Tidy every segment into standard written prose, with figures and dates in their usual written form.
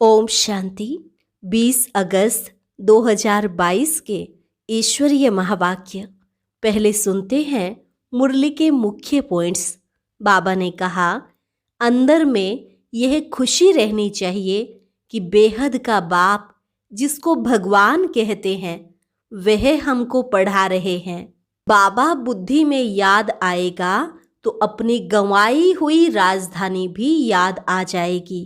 ओम शांति। 20 अगस्त 2022 के ईश्वरीय महावाक्य। पहले सुनते हैं मुरली के मुख्य पॉइंट्स। बाबा ने कहा, अंदर में यह खुशी रहनी चाहिए कि बेहद का बाप, जिसको भगवान कहते हैं, वह हमको पढ़ा रहे हैं। बाबा बुद्धि में याद आएगा तो अपनी गंवाई हुई राजधानी भी याद आ जाएगी।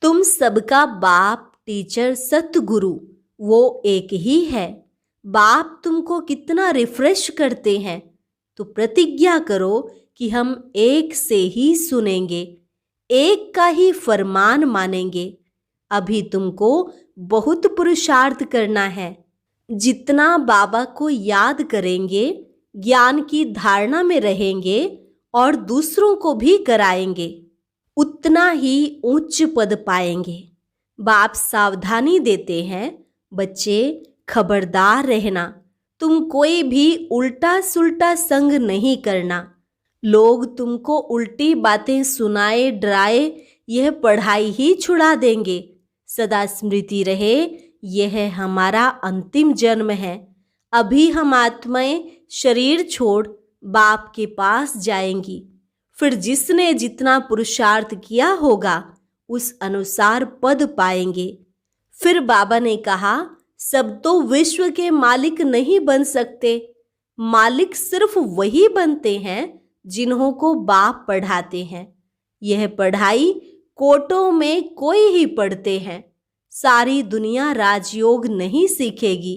तुम सबका बाप, टीचर, सतगुरु वो एक ही है। बाप तुमको कितना रिफ्रेश करते हैं, तो प्रतिज्ञा करो कि हम एक से ही सुनेंगे, एक का ही फरमान मानेंगे। अभी तुमको बहुत पुरुषार्थ करना है। जितना बाबा को याद करेंगे, ज्ञान की धारणा में रहेंगे और दूसरों को भी कराएंगे, उतना ही उच्च पद पाएंगे। बाप सावधानी देते हैं, बच्चे खबरदार रहना, तुम कोई भी उल्टा सुल्टा संग नहीं करना। लोग तुमको उल्टी बातें सुनाए डराए यह पढ़ाई ही छुड़ा देंगे। सदा स्मृति रहे, यह हमारा अंतिम जन्म है। अभी हम आत्माएं शरीर छोड़ बाप के पास जाएंगी। फिर जिसने जितना पुरुषार्थ किया होगा उस अनुसार पद पाएंगे। फिर बाबा ने कहा, सब तो विश्व के मालिक नहीं बन सकते। मालिक सिर्फ वही बनते हैं जिन्हों को बाप पढ़ाते हैं। यह पढ़ाई कोटों में कोई ही पढ़ते हैं। सारी दुनिया राजयोग नहीं सीखेगी।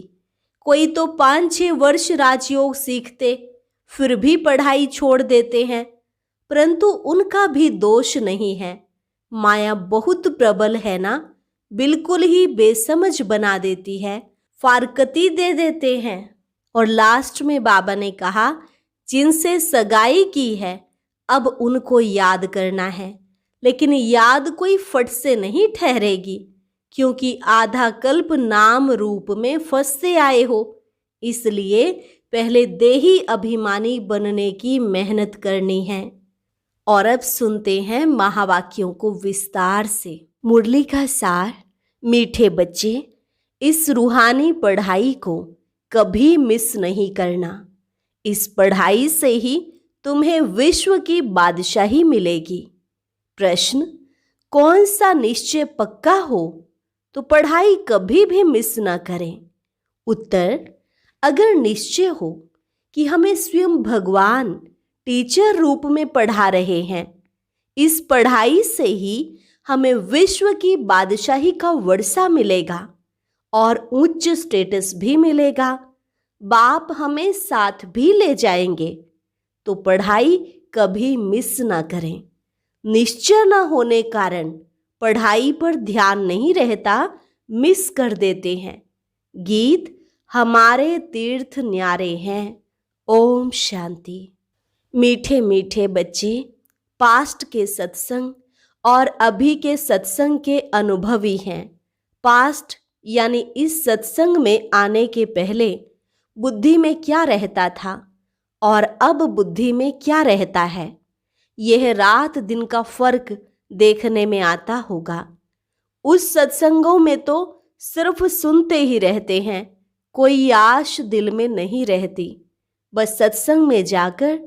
कोई तो 5-6 वर्ष राजयोग सीखते, फिर भी पढ़ाई छोड़ देते हैं, परंतु उनका भी दोष नहीं है। माया बहुत प्रबल है ना, बिल्कुल ही बेसमझ बना देती है, फारकती दे देते हैं। और लास्ट में बाबा ने कहा, जिनसे सगाई की है अब उनको याद करना है। लेकिन याद कोई फट से नहीं ठहरेगी, क्योंकि आधा कल्प नाम रूप में फंसते आए हो। इसलिए पहले देही अभिमानी बनने की मेहनत करनी है। और अब सुनते हैं महावाक्यों को विस्तार से। मुरली का सार। मीठे बच्चे, इस रूहानी पढ़ाई को कभी मिस नहीं करना। इस पढ़ाई से ही तुम्हें विश्व की बादशाही मिलेगी। प्रश्न, कौन सा निश्चय पक्का हो तो पढ़ाई कभी भी मिस ना करें। उत्तर, अगर निश्चय हो कि हमें स्वयं भगवान टीचर रूप में पढ़ा रहे हैं, इस पढ़ाई से ही हमें विश्व की बादशाही का वर्षा मिलेगा और उच्च स्टेटस भी मिलेगा। बाप हमें साथ भी ले जाएंगे, तो पढ़ाई कभी मिस ना करें। निश्चय न होने कारण पढ़ाई पर ध्यान नहीं रहता, मिस कर देते हैं। गीत, हमारे तीर्थ न्यारे हैं। ओम शांति। मीठे मीठे बच्चे, पास्ट के सत्संग और अभी के सत्संग के अनुभवी हैं। पास्ट यानी इस सत्संग में आने के पहले बुद्धि में क्या रहता था और अब बुद्धि में क्या रहता है, यह रात दिन का फर्क देखने में आता होगा। उस सत्संगों में तो सिर्फ सुनते ही रहते हैं, कोई आश दिल में नहीं रहती। बस सत्संग में जाकर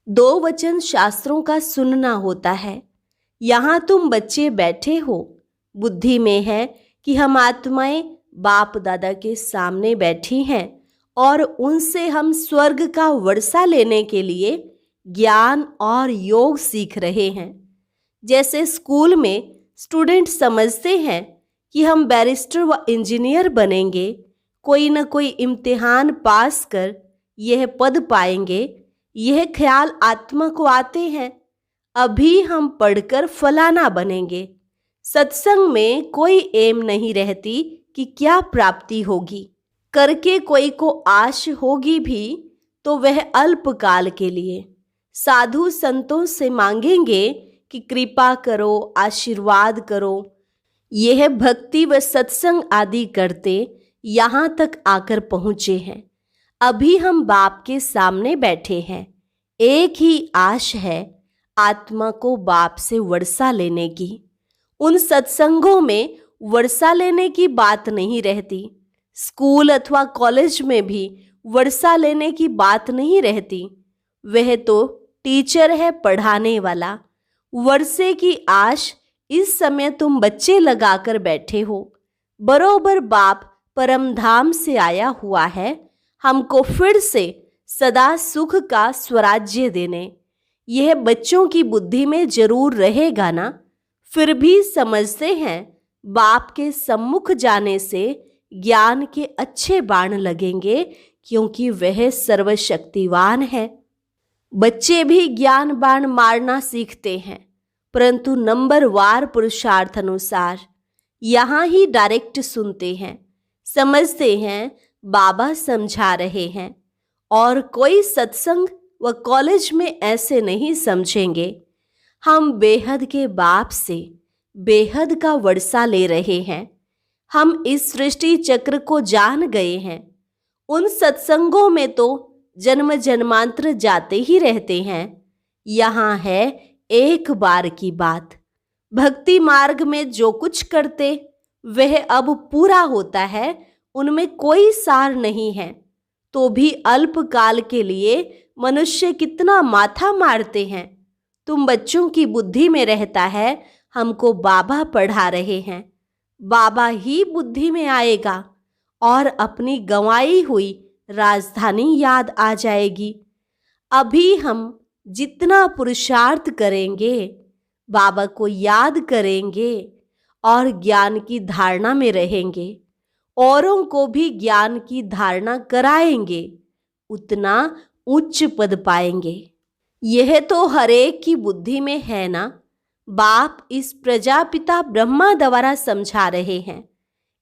2 वचन शास्त्रों का सुनना होता है। यहाँ तुम बच्चे बैठे हो, बुद्धि में है कि हम आत्माएं बाप दादा के सामने बैठी हैं और उनसे हम स्वर्ग का वर्षा लेने के लिए ज्ञान और योग सीख रहे हैं। जैसे स्कूल में स्टूडेंट समझते हैं कि हम बैरिस्टर व इंजीनियर बनेंगे, कोई न कोई इम्तिहान पास कर यह पद पाएंगे, यह ख्याल आत्मा को आते हैं। अभी हम पढ़कर फलाना बनेंगे। सत्संग में कोई एम नहीं रहती कि क्या प्राप्ति होगी। करके कोई को आश होगी भी तो वह अल्पकाल के लिए। साधु संतों से मांगेंगे कि कृपा करो, आशीर्वाद करो। यह भक्ति व सत्संग आदि करते यहाँ तक आकर पहुँचे हैं। अभी हम बाप के सामने बैठे हैं। एक ही आश है, आत्मा को बाप से वर्षा लेने की। उन सत्संगों में वर्षा लेने की बात नहीं रहती। स्कूल अथवा कॉलेज में भी वर्षा लेने की बात नहीं रहती। वह तो टीचर है पढ़ाने वाला। वर्षे की आश इस समय तुम बच्चे लगाकर बैठे हो। बरोबर बाप परमधाम से आया हुआ है हमको फिर से सदा सुख का स्वराज्य देने। यह बच्चों की बुद्धि में जरूर रहेगा ना। फिर भी समझते हैं बाप के सम्मुख जाने से ज्ञान के अच्छे बाण लगेंगे, क्योंकि वह सर्वशक्तिवान है। बच्चे भी ज्ञान बाण मारना सीखते हैं, परंतु नंबरवार पुरुषार्थ अनुसार। यहाँ ही डायरेक्ट सुनते हैं, समझते हैं बाबा समझा रहे हैं, और कोई सत्संग व कॉलेज में ऐसे नहीं समझेंगे। हम बेहद के बाप से बेहद का वर्षा ले रहे हैं। हम इस सृष्टि चक्र को जान गए हैं। उन सत्संगों में तो जन्म जन्मांतर जाते ही रहते हैं। यहाँ है एक बार की बात। भक्ति मार्ग में जो कुछ करते वह अब पूरा होता है, उनमें कोई सार नहीं है। तो भी अल्पकाल के लिए मनुष्य कितना माथा मारते हैं। तुम बच्चों की बुद्धि में रहता है हमको बाबा पढ़ा रहे हैं। बाबा ही बुद्धि में आएगा और अपनी गंवाई हुई राजधानी याद आ जाएगी। अभी हम जितना पुरुषार्थ करेंगे, बाबा को याद करेंगे और ज्ञान की धारणा में रहेंगे, औरों को भी ज्ञान की धारणा कराएंगे, उतना उच्च पद पाएंगे। यह तो हरेक की बुद्धि में है ना। बाप इस प्रजापिता ब्रह्मा द्वारा समझा रहे हैं।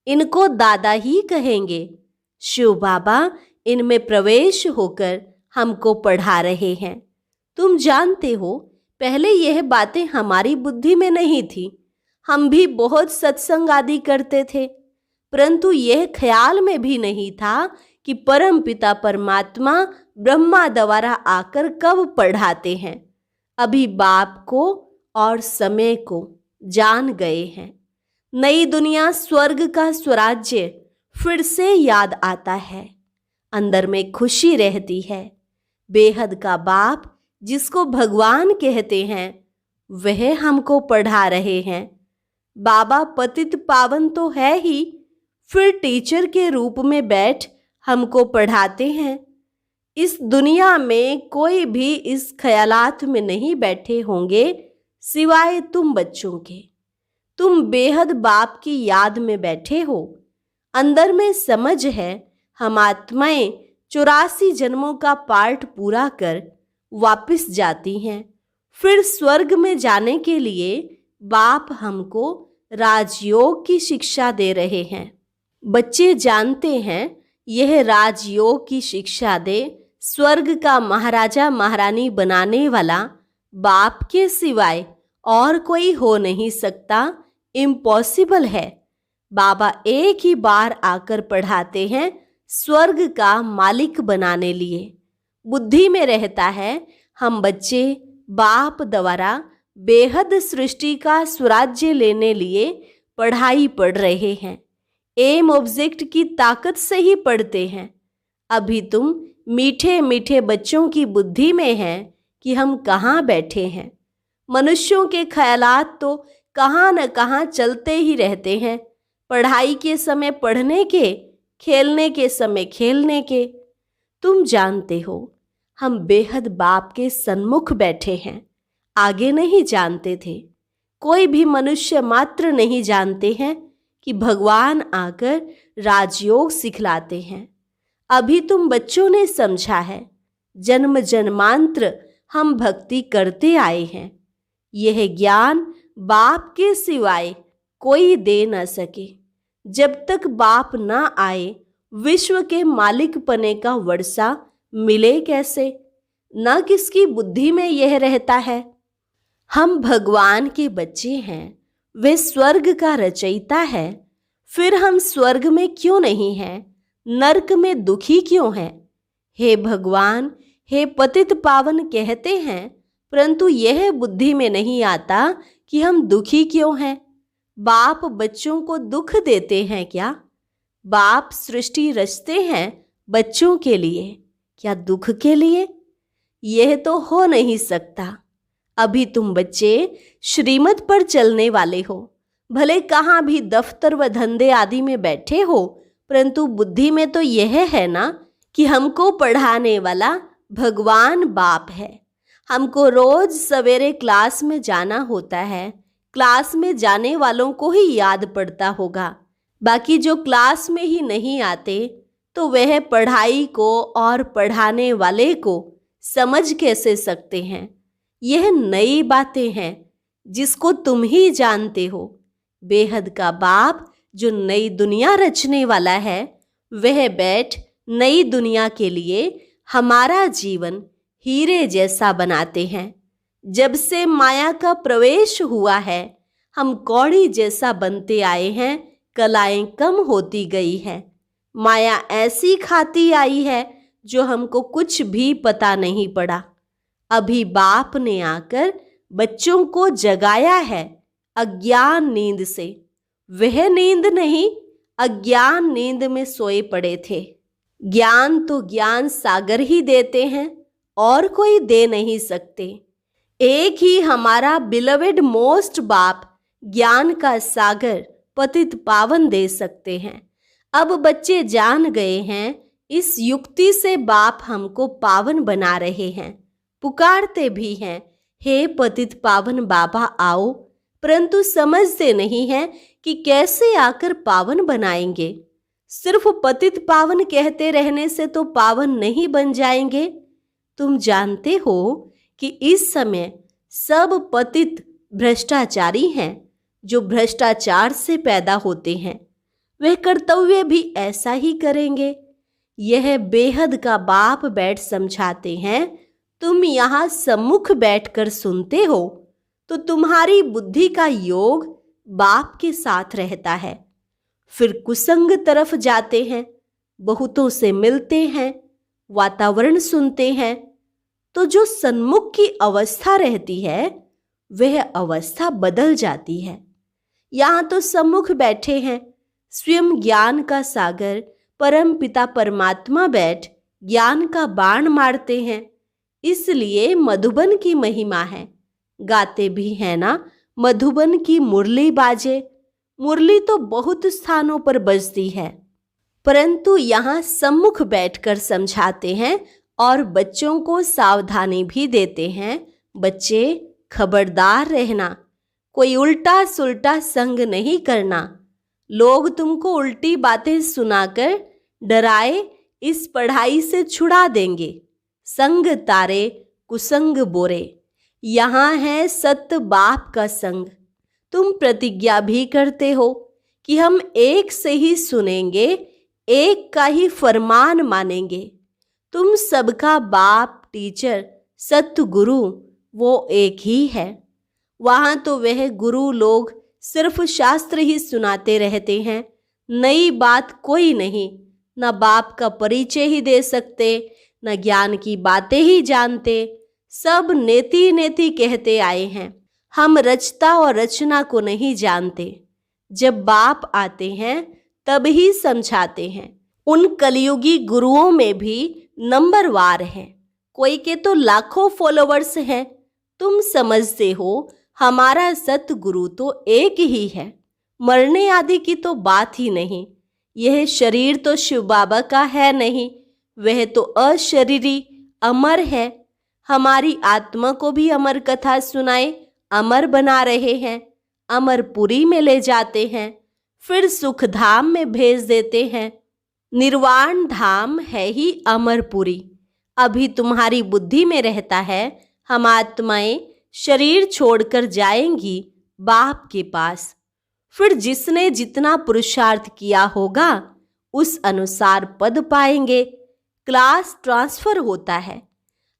इनको दादा ही कहेंगे। शिव बाबा इनमें प्रवेश होकर हमको पढ़ा रहे हैं। तुम जानते हो, पहले यह बातें हमारी बुद्धि में नहीं थी। हम भी बहुत सत्संग आदि करते थे, परंतु यह ख्याल में भी नहीं था कि परम पिता परमात्मा ब्रह्मा द्वारा आकर कब पढ़ाते हैं। अभी बाप को और समय को जान गए हैं। नई दुनिया स्वर्ग का स्वराज्य फिर से याद आता है। अंदर में खुशी रहती है। बेहद का बाप जिसको भगवान कहते हैं वह हमको पढ़ा रहे हैं। बाबा पतित पावन तो है ही, फिर टीचर के रूप में बैठ हमको पढ़ाते हैं। इस दुनिया में कोई भी इस ख्यालात में नहीं बैठे होंगे सिवाय तुम बच्चों के। तुम बेहद बाप की याद में बैठे हो। अंदर में समझ है हम आत्माएं 84 जन्मों का पाठ पूरा कर वापस जाती हैं। फिर स्वर्ग में जाने के लिए बाप हमको राजयोग की शिक्षा दे रहे हैं। बच्चे जानते हैं यह राजयोग की शिक्षा दे स्वर्ग का महाराजा महारानी बनाने वाला बाप के सिवाय और कोई हो नहीं सकता। इम्पॉसिबल है। बाबा एक ही बार आकर पढ़ाते हैं स्वर्ग का मालिक बनाने लिए। बुद्धि में रहता है हम बच्चे बाप द्वारा बेहद सृष्टि का स्वराज्य लेने लिए पढ़ाई पढ़ रहे हैं। एम ऑब्जेक्ट की ताकत से ही पढ़ते हैं। अभी तुम मीठे मीठे बच्चों की बुद्धि में है कि हम कहाँ बैठे हैं। मनुष्यों के ख्यालात तो कहाँ न कहाँ चलते ही रहते हैं। पढ़ाई के समय पढ़ने के, खेलने के समय खेलने के। तुम जानते हो हम बेहद बाप के सन्मुख बैठे हैं। आगे नहीं जानते थे। कोई भी मनुष्य मात्र नहीं जानते हैं कि भगवान आकर राजयोग सिखलाते हैं। अभी तुम बच्चों ने समझा है। जन्म जन्मांतर हम भक्ति करते आए हैं। यह ज्ञान बाप के सिवाय कोई दे न सके। जब तक बाप न आए विश्व के मालिक पने का वर्षा मिले कैसे। न किसकी बुद्धि में यह रहता है। हम भगवान के बच्चे हैं, वे स्वर्ग का रचयिता है। फिर हम स्वर्ग में क्यों नहीं हैं, नरक में दुखी क्यों हैं। हे भगवान, हे पतित पावन कहते हैं, परंतु यह बुद्धि में नहीं आता कि हम दुखी क्यों हैं। बाप बच्चों को दुख देते हैं क्या? बाप सृष्टि रचते हैं बच्चों के लिए, क्या दुख के लिए? यह तो हो नहीं सकता। अभी तुम बच्चे श्रीमत पर चलने वाले हो। भले कहाँ भी दफ्तर व धंधे आदि में बैठे हो, परंतु बुद्धि में तो यह है ना कि हमको पढ़ाने वाला भगवान बाप है। हमको रोज सवेरे क्लास में जाना होता है। क्लास में जाने वालों को ही याद पड़ता होगा। बाकी जो क्लास में ही नहीं आते तो वह पढ़ाई को और पढ़ाने वाले को समझ कैसे सकते हैं? यह नई बातें हैं जिसको तुम ही जानते हो। बेहद का बाप जो नई दुनिया रचने वाला है, वह बैठ नई दुनिया के लिए हमारा जीवन हीरे जैसा बनाते हैं। जब से माया का प्रवेश हुआ है, हम कौड़ी जैसा बनते आए हैं। कलाएं कम होती गई है। माया ऐसी खाती आई है जो हमको कुछ भी पता नहीं पड़ा। अभी बाप ने आकर बच्चों को जगाया है अज्ञान नींद से। वह नींद नहीं, अज्ञान नींद में सोए पड़े थे। ज्ञान तो ज्ञान सागर ही देते हैं, और कोई दे नहीं सकते। एक ही हमारा बिलवेड मोस्ट बाप ज्ञान का सागर पतित पावन दे सकते हैं। अब बच्चे जान गए हैं, इस युक्ति से बाप हमको पावन बना रहे हैं। पुकारते भी हैं, हे पतित पावन बाबा आओ, परंतु समझते नहीं हैं कि कैसे आकर पावन बनाएंगे। सिर्फ पतित पावन कहते रहने से तो पावन नहीं बन जाएंगे। तुम जानते हो कि इस समय सब पतित भ्रष्टाचारी हैं, जो भ्रष्टाचार से पैदा होते हैं। वह कर्तव्य भी ऐसा ही करेंगे। यह बेहद का बाप बैठ समझाते हैं। तुम यहाँ सम्मुख बैठकर सुनते हो तो तुम्हारी बुद्धि का योग बाप के साथ रहता है। फिर कुसंग तरफ जाते हैं, बहुतों से मिलते हैं, वातावरण सुनते हैं, तो जो सन्मुख की अवस्था रहती है वह अवस्था बदल जाती है। यहाँ तो सम्मुख बैठे हैं, स्वयं ज्ञान का सागर परम पिता परमात्मा बैठ ज्ञान का बाण मारते हैं। इसलिए मधुबन की महिमा है। गाते भी है ना, मधुबन की मुरली बाजे। मुरली तो बहुत स्थानों पर बजती है, परंतु यहाँ सम्मुख बैठकर समझाते हैं और बच्चों को सावधानी भी देते हैं। बच्चे खबरदार रहना, कोई उल्टा सुल्टा संग नहीं करना। लोग तुमको उल्टी बातें सुनाकर डराए इस पढ़ाई से छुड़ा देंगे। संग तारे कुसंग बोरे। यहाँ है सत्य बाप का संग। तुम प्रतिज्ञा भी करते हो कि हम एक से ही सुनेंगे, एक का ही फरमान मानेंगे। तुम सबका बाप टीचर सत्य गुरु वो एक ही है। वहाँ तो वह गुरु लोग सिर्फ शास्त्र ही सुनाते रहते हैं, नई बात कोई नहीं। न बाप का परिचय ही दे सकते, न ज्ञान की बातें ही जानते। सब नेति नेति कहते आए हैं। हम रचता और रचना को नहीं जानते। जब बाप आते हैं तब ही समझाते हैं। उन कलयुगी गुरुओं में भी नंबरवार हैं। कोई के तो लाखों फॉलोवर्स हैं। तुम समझते हो हमारा सतगुरु तो एक ही है। मरने आदि की तो बात ही नहीं। यह शरीर तो शिव बाबा का है नहीं, वह तो अशरीरी अमर है। हमारी आत्मा को भी अमर कथा सुनाए अमर बना रहे हैं। अमरपुरी में ले जाते हैं, फिर सुख धाम में भेज देते हैं। निर्वाण धाम है ही अमरपुरी। अभी तुम्हारी बुद्धि में रहता है हम आत्माएं शरीर छोड़कर जाएंगी बाप के पास। फिर जिसने जितना पुरुषार्थ किया होगा उस अनुसार पद पाएंगे। क्लास ट्रांसफर होता है।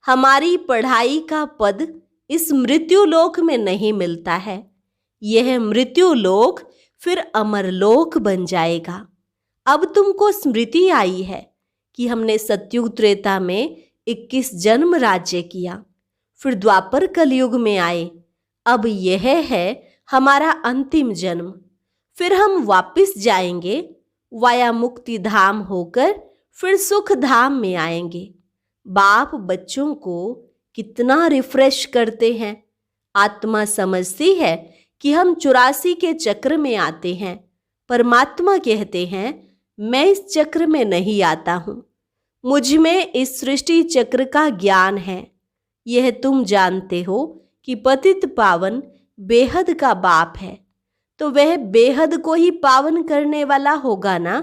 हमारी पढ़ाई का पद इस मृत्यु लोक में नहीं मिलता है। यह मृत्यु लोक फिर अमरलोक बन जाएगा। अब तुमको स्मृति आई है कि हमने सतयुग त्रेता में 21 जन्म राज्य किया, फिर द्वापर कलयुग में आए। अब यह है हमारा अंतिम जन्म। फिर हम वापस जाएंगे, वाया मुक्ति धाम होकर फिर सुख धाम में आएंगे। बाप बच्चों को कितना रिफ्रेश करते हैं। आत्मा समझती है कि हम 84 के चक्र में आते हैं। परमात्मा कहते हैं, मैं इस चक्र में नहीं आता हूं, मुझ में इस सृष्टि चक्र का ज्ञान है। यह तुम जानते हो कि पतित पावन बेहद का बाप है, तो वह बेहद को ही पावन करने वाला होगा ना।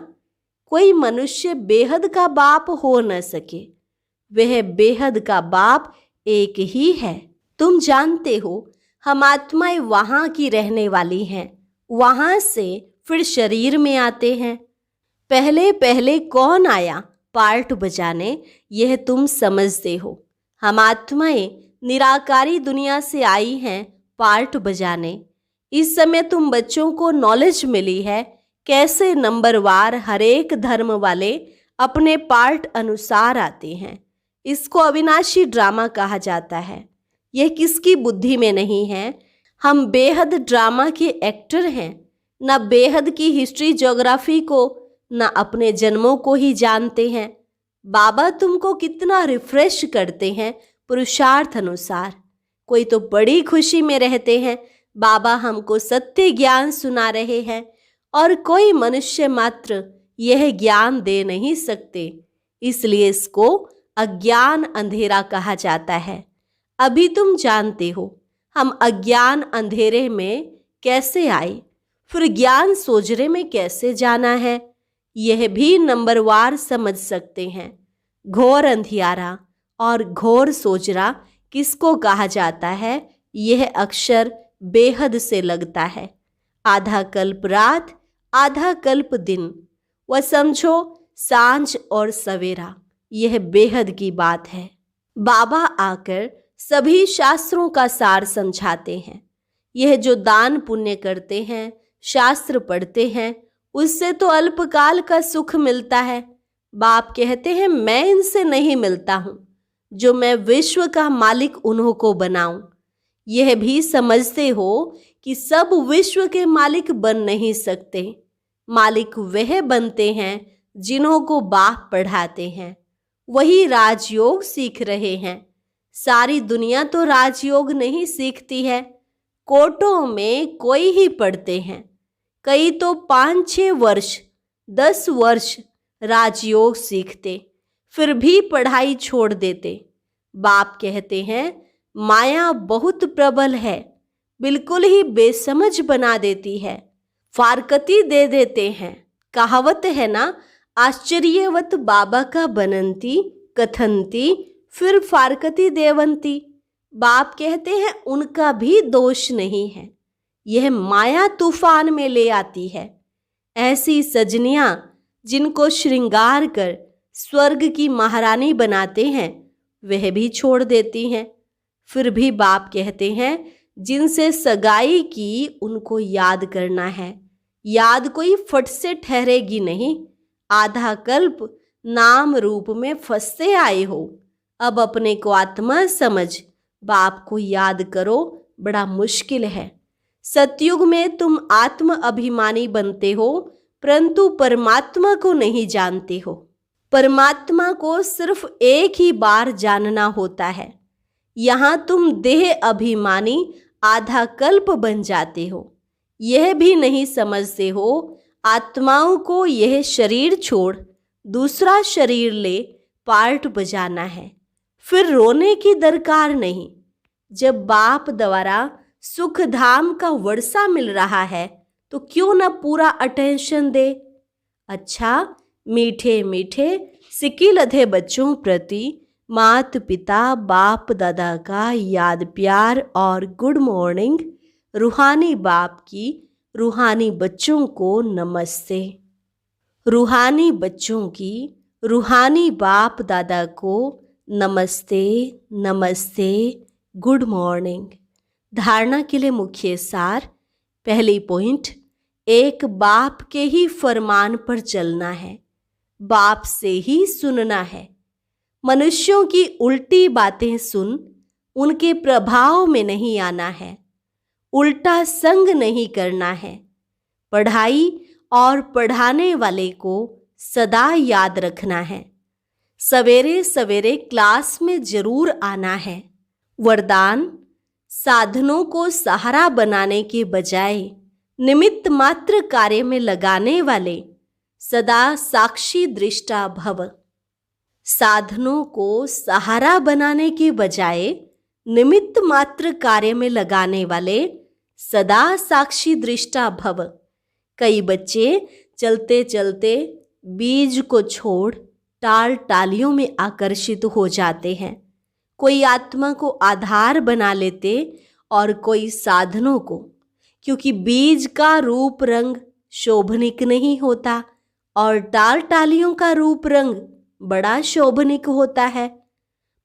कोई मनुष्य बेहद का बाप हो न सके, वह बेहद का बाप एक ही है। तुम जानते हो हम आत्माएं वहां की रहने वाली हैं, वहां से फिर शरीर में आते हैं। पहले पहले कौन आया पार्ट बजाने, यह तुम समझते हो। हम आत्माएं निराकारी दुनिया से आई हैं पार्ट बजाने। इस समय तुम बच्चों को नॉलेज मिली है कैसे नंबरवार हर एक धर्म वाले अपने पार्ट अनुसार आते हैं। इसको अविनाशी ड्रामा कहा जाता है। यह किसकी बुद्धि में नहीं है। हम बेहद ड्रामा के एक्टर हैं, न बेहद की हिस्ट्री ज्योग्राफी को, न अपने जन्मों को ही जानते हैं। बाबा तुमको कितना रिफ्रेश करते हैं पुरुषार्थ अनुसार। कोई तो बड़ी खुशी में रहते हैं, बाबा हमको सत्य ज्ञान सुना रहे हैं, और कोई मनुष्य मात्र यह ज्ञान दे नहीं सकते। इसलिए इसको अज्ञान अंधेरा कहा जाता है। अभी तुम जानते हो हम अज्ञान अंधेरे में कैसे आए, फिर ज्ञान सोजरे में कैसे जाना है, यह भी नंबरवार समझ सकते हैं। घोर अंधियारा और घोर सोजरा किसको कहा जाता है, यह अक्षर बेहद से लगता है। आधा कल्प रात, आधा कल्प दिन, वह समझो सांझ और सवेरा, यह बेहद की बात है। बाबा आकर सभी शास्त्रों का सार समझाते हैं। यह जो दान पुण्य करते हैं, शास्त्र पढ़ते हैं, उससे तो अल्पकाल का सुख मिलता है। बाप कहते हैं मैं इनसे नहीं मिलता हूं, जो मैं विश्व का मालिक उन्हों को बनाऊं। यह भी समझते हो कि सब विश्व के मालिक बन नहीं सकते। मालिक वह बनते हैं जिन्हों को बाप पढ़ाते हैं, वही राजयोग सीख रहे हैं। सारी दुनिया तो राजयोग नहीं सीखती है, कोटों में कोई ही पढ़ते हैं। कई तो 5-6 वर्ष 10 वर्ष राजयोग सीखते, फिर भी पढ़ाई छोड़ देते। बाप कहते हैं माया बहुत प्रबल है, बिल्कुल ही बेसमझ बना देती है, फारकती दे देते हैं। कहावत है ना, आश्चर्यवत बाबा का बनंती कथंती फिर फारकती देवंती। बाप कहते हैं उनका भी दोष नहीं है, यह माया तूफान में ले आती है। ऐसी सजनियां जिनको श्रृंगार कर स्वर्ग की महारानी बनाते हैं, वह भी छोड़ देती हैं। फिर भी बाप कहते हैं जिनसे सगाई की उनको याद करना है। याद कोई फट से ठहरेगी नहीं। आधा कल्प नाम रूप में फंसते आए हो, अब अपने को आत्मा समझ बाप को याद करो, बड़ा मुश्किल है। सतयुग में तुम आत्म अभिमानी बनते हो, परंतु परमात्मा को नहीं जानते हो। परमात्मा को सिर्फ एक ही बार जानना होता है। यहाँ तुम देह अभिमानी आधा कल्प बन जाते हो। यह भी नहीं समझते हो आत्माओं को यह शरीर छोड़ दूसरा शरीर ले पार्ट बजाना है, फिर रोने की दरकार नहीं। जब बाप द्वारा सुख धाम का वर्षा मिल रहा है तो क्यों न पूरा अटेंशन दे। अच्छा, मीठे मीठे सिकिलधे बच्चों प्रति माता पिता बाप दादा का याद प्यार और गुड मॉर्निंग। रूहानी बाप की रूहानी बच्चों को नमस्ते। रूहानी बच्चों की रूहानी बाप दादा को नमस्ते नमस्ते, गुड मॉर्निंग। धारणा के लिए मुख्य सार। पहली पॉइंट, एक बाप के ही फरमान पर चलना है, बाप से ही सुनना है। मनुष्यों की उल्टी बातें सुन उनके प्रभाव में नहीं आना है, उल्टा संग नहीं करना है। पढ़ाई और पढ़ाने वाले को सदा याद रखना है। सवेरे सवेरे क्लास में जरूर आना है। वरदान: साधनों को सहारा बनाने के बजाय निमित्त मात्र कार्य में लगाने वाले सदा साक्षी दृष्टा भव। साधनों को सहारा बनाने के बजाय निमित्त मात्र कार्य में लगाने वाले सदा साक्षी दृष्टा भव। कई बच्चे चलते चलते बीज को छोड़ टाल टालियों में आकर्षित हो जाते हैं। कोई आत्मा को आधार बना लेते और कोई साधनों को, क्योंकि बीज का रूप रंग शोभनिक नहीं होता और टाल टालियों का रूप रंग बड़ा शोभनिक होता है।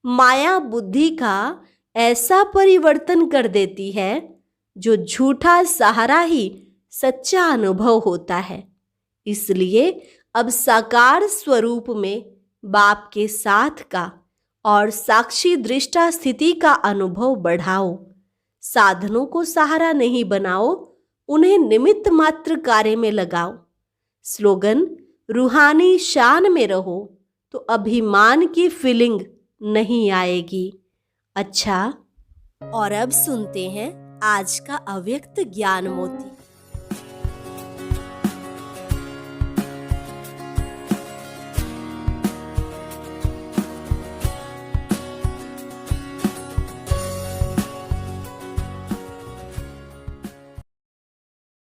माया बुद्धि का ऐसा परिवर्तन कर देती है जो झूठा सहारा ही सच्चा अनुभव होता है। इसलिए अब साकार स्वरूप में बाप के साथ का और साक्षी दृष्टा स्थिति का अनुभव बढ़ाओ। साधनों को सहारा नहीं बनाओ, उन्हें निमित्त मात्र कार्य में लगाओ। स्लोगन: रूहानी शान में रहो तो अभिमान की फीलिंग नहीं आएगी। अच्छा, और अब सुनते हैं आज का अव्यक्त ज्ञान मोती।